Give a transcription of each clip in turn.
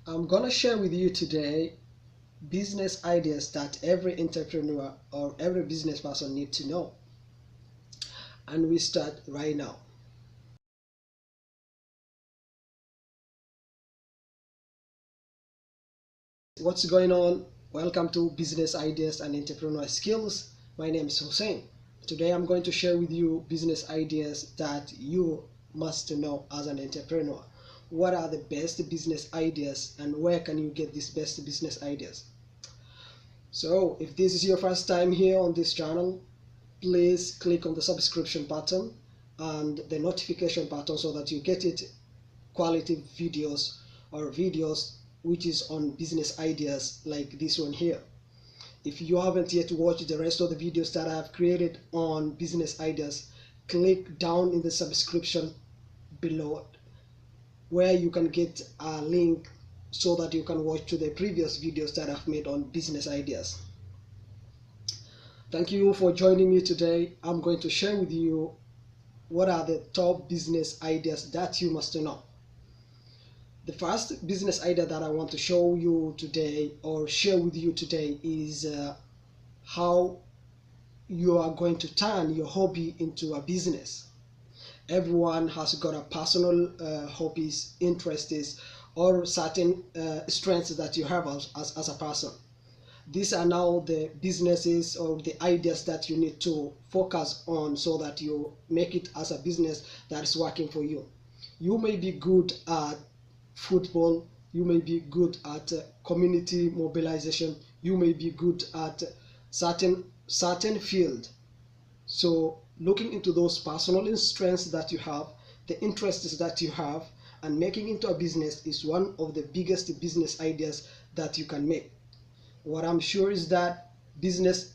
I'm gonna share with you today business ideas that every entrepreneur or every business person need to know. And we start right now. What's going on? Welcome to Business Ideas and Entrepreneur Skills. My name is Hussein. Today I'm going to share with you business ideas that you must know as an entrepreneur. What are the best business ideas and where can you get these best business ideas? So if this is your first time here on this channel, please click on the subscription button and the notification button so that you get it quality videos or videos which is on business ideas like this one here. If you haven't yet watched the rest of the videos that I have created on business ideas, click down in the subscription below where you can get a link so that you can watch to the previous videos that I've made on business ideas. Thank you for joining me today. I'm going to share with you what are the top business ideas that you must know. The first business idea that I want to show you today or share with you today is how you are going to turn your hobby into a business. Everyone has got a personal hobbies, interests, or certain strengths that you have as a person. These are now the businesses or the ideas that you need to focus on so that you make it as a business that is working for you. You may be good at football, you may be good at community mobilization, you may be good at certain field. So looking into those personal strengths that you have, the interests that you have, and making into a business is one of the biggest business ideas that you can make. What I'm sure is that business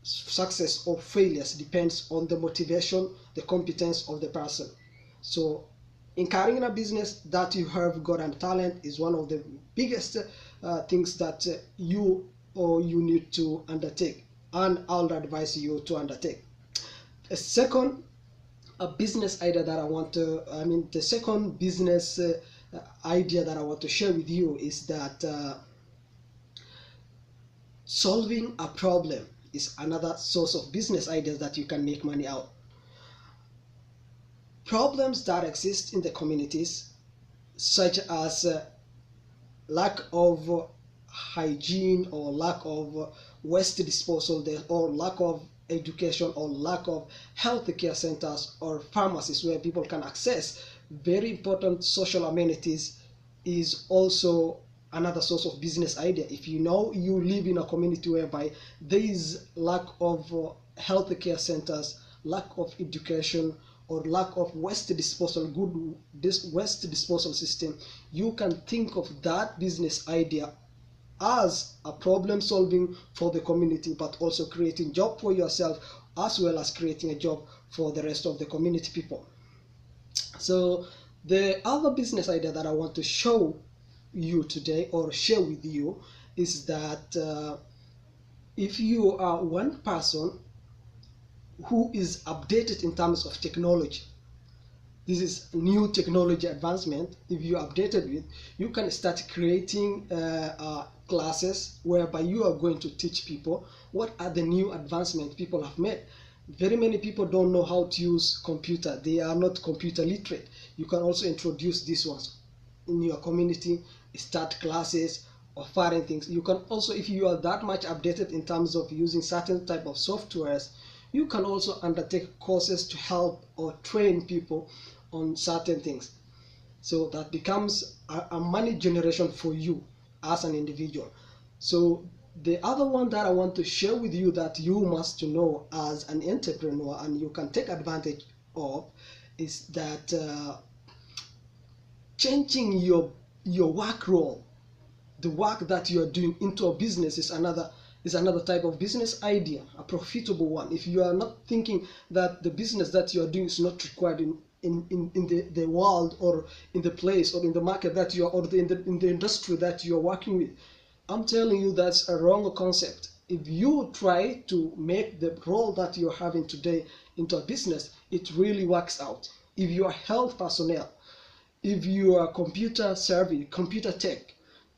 success or failures depends on the motivation, the competence of the person. So in a business that you have got a talent is one of the biggest things that you need to undertake, and I'll advise you to undertake. A second business idea that the second business idea that I want to share with you is that solving a problem is another source of business ideas that you can make money out. Problems that exist in the communities, such as lack of hygiene or lack of waste disposal or lack of education or lack of health care centers or pharmacies where people can access very important social amenities, is also another source of business idea. If you know you live in a community whereby there is lack of health care centers, lack of education, or lack of waste disposal, waste disposal system, you can think of that business idea as a problem solving for the community, but also creating job for yourself as well as creating a job for the rest of the community people. So the other business idea that I want to show you today or share with you is that if you are one person who is updated in terms of technology, this is new technology advancement. If you are updated with, you can start creating classes whereby you are going to teach people what are the new advancements people have made. Very many people don't know how to use computer. They are not computer literate. You can also introduce these ones in your community, start classes, offering things. You can also, if you are that much updated in terms of using certain type of softwares, you can also undertake courses to help or train people on certain things. So that becomes a money generation for you as an individual. So the other one that I want to share with you that you must know as an entrepreneur and you can take advantage of is that changing your work role, the work that you are doing, into a business is another type of business idea, a profitable one. If you are not thinking that the business that you are doing is not required in the world or in the place or in the market that you are, or in the industry that you are working with, I'm telling you that's a wrong concept. If you try to make the role that you're having today into a business, it really works out. If you are health personnel, if you are computer savvy, computer tech,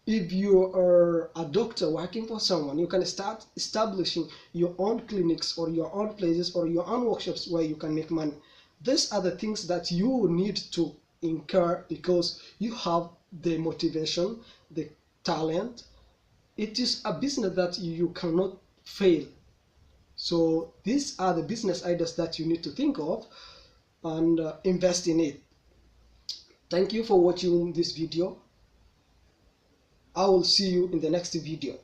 If you are a doctor working for someone, you can start establishing your own clinics or your own places or your own workshops where you can make money. These are the things that you need to incur because you have the motivation, the talent. It is a business that you cannot fail. So these are the business ideas that you need to think of and invest in it. Thank you for watching this video. I will see you in the next video.